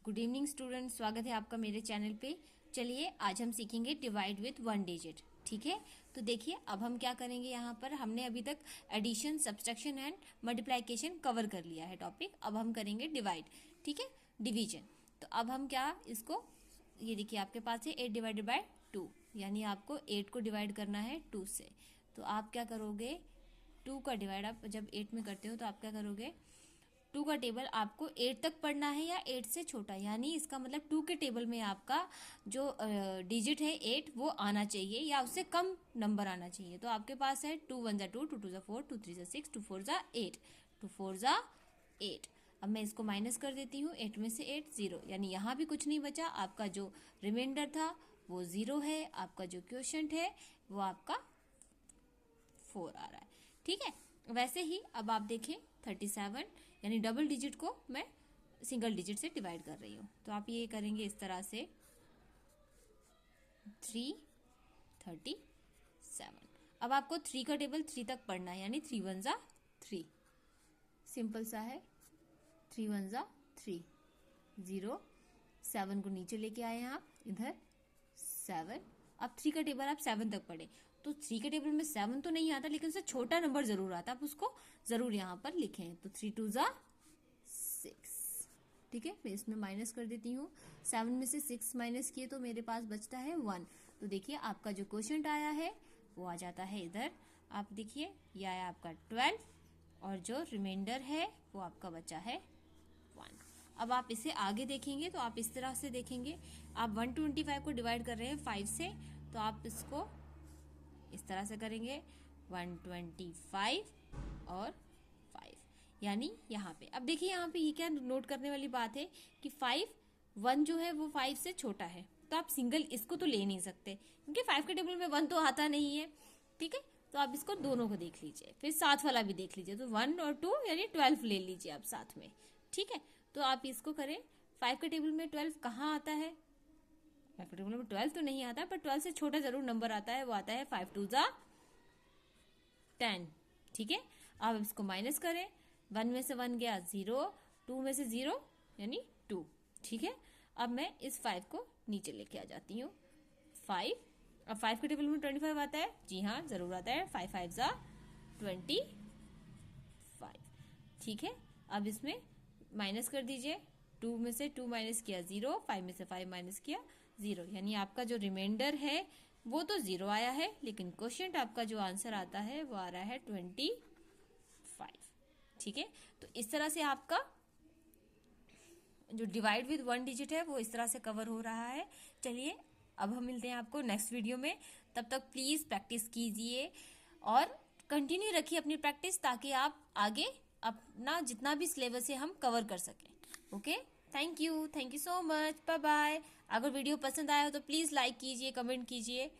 Good evening student, स्वागत है आपका मेरे चैनल पे। चलिए आज हम सीखेंगे डिवाइड विथ वन डिजिट। ठीक है, तो देखिए अब हम क्या करेंगे। यहाँ पर हमने अभी तक addition, subtraction and multiplication cover कर लिया है टॉपिक। अब हम करेंगे डिवाइड, ठीक है, डिवीजन। तो अब हम क्या, इसको ये देखिए आपके पास है 8 डिवाइडेड बाय 2, यानी आपको 8 को डिवाइड करना है 2 से। तो आप क्या करोगे, 2 का डिवाइड आप जब 8 में करते हो तो आप क्या करोगे, 2 का टेबल आपको 8 तक पढ़ना है या 8 से छोटा, यानी इसका मतलब 2 के टेबल में आपका जो डिजिट है 8 वो आना चाहिए या उससे कम नंबर आना चाहिए। तो आपके पास है 2 1 जा 2, 2 2 जा 4, 2 3 जा 6, 2 4 जा 8, 2 4 जा 8। अब मैं इसको माइनस कर देती हूँ, 8 में से 8 0, यानी यहाँ भी कुछ नहीं बचा। आपका जो रिमाइंडर था वो 0 है, आपका जो क्वोशंट है वो आपका 4 आ रहा है। ठीक है, वैसे ही अब आप देखें 37, यानी डबल डिजिट को मैं सिंगल डिजिट से डिवाइड कर रही हूँ। तो आप ये करेंगे इस तरह से 337। अब आपको 3 का टेबल 3 तक पढ़ना है, यानी 3 1 जा 3, सिंपल सा है। 3 1 जा 3, 0, 7 को नीचे लेके आए आप इधर 7। अब 3 का टेबल आप 7 तक पढ़े, तो 3 के टेबल में 7 तो नहीं आता, लेकिन उससे छोटा नंबर जरूर आता, आप उसको जरूर यहाँ पर लिखें। तो 3 2 जा 6। ठीक है, मैं इसमें माइनस कर देती हूँ। 7 में से 6 माइनस किए तो मेरे पास बचता है 1। तो देखिए आपका जो क्वोशंट आया है वो आ जाता है इधर। आप देखिए ये आया आपका 12 और जो रिमाइंडर है वो आपका बचा है 1। अब आप इसे आगे देखेंगे तो आप इस तरह से देखेंगे, आप 125 को डिवाइड कर रहे हैं 5 से, तो आप इसको इस तरह से करेंगे 125 और 5, यानी यहाँ पे। अब देखिए यहाँ पे ये क्या नोट करने वाली बात है कि 5 1 जो है वो 5 से छोटा है, तो आप सिंगल इसको तो ले नहीं सकते क्योंकि 5 के टेबल में 1 तो आता नहीं है। ठीक है, तो आप इसको दोनों को देख लीजिए, फिर साथ वाला भी देख लीजिए। तो 1 और 2 यानी 12 ले लीजिए आप साथ में। ठीक है, तो आप इसको करें। 5 के टेबल में 12 कहाँ आता है, 5 के टेबल में 12 तो नहीं आता, पर 12 से छोटा जरूर नंबर आता है, वो आता है 5 2 जा 10। ठीक है, अब इसको माइनस करें। 1 में से 1 गया 0, 2 में से 0 यानी 2। ठीक है, अब मैं इस 5 को नीचे लेके आ जाती हूँ 5। अब 5 के टेबल में 25 आता है, जी हाँ जरूर आता है, 5 5 जा 25। ठीक है, अब इसमें माइनस कर दीजिए। 2 में से 2 माइनस किया 0, 5 में से 5 माइनस किया 0, यानी आपका जो रिमाइंडर है वो तो 0 आया है, लेकिन क्वोशंट आपका जो आंसर आता है वो आ रहा है 25। ठीक है, तो इस तरह से आपका जो डिवाइड विद वन डिजिट है वो इस तरह से कवर हो रहा है। चलिए अब हम मिलते हैं आपको नेक्स्ट वीडियो में। तब तक प्लीज प्रैक्टिस कीजिए और कंटिन्यू रखिए अपनी प्रैक्टिस, ताकि आप आगे अपना जितना भी सिलेबस है हम कवर कर सकें। Okay, thank you so much, bye bye. अगर वीडियो पसंद आया हो तो प्लीज लाइक कीजिए, कमेंट कीजिए।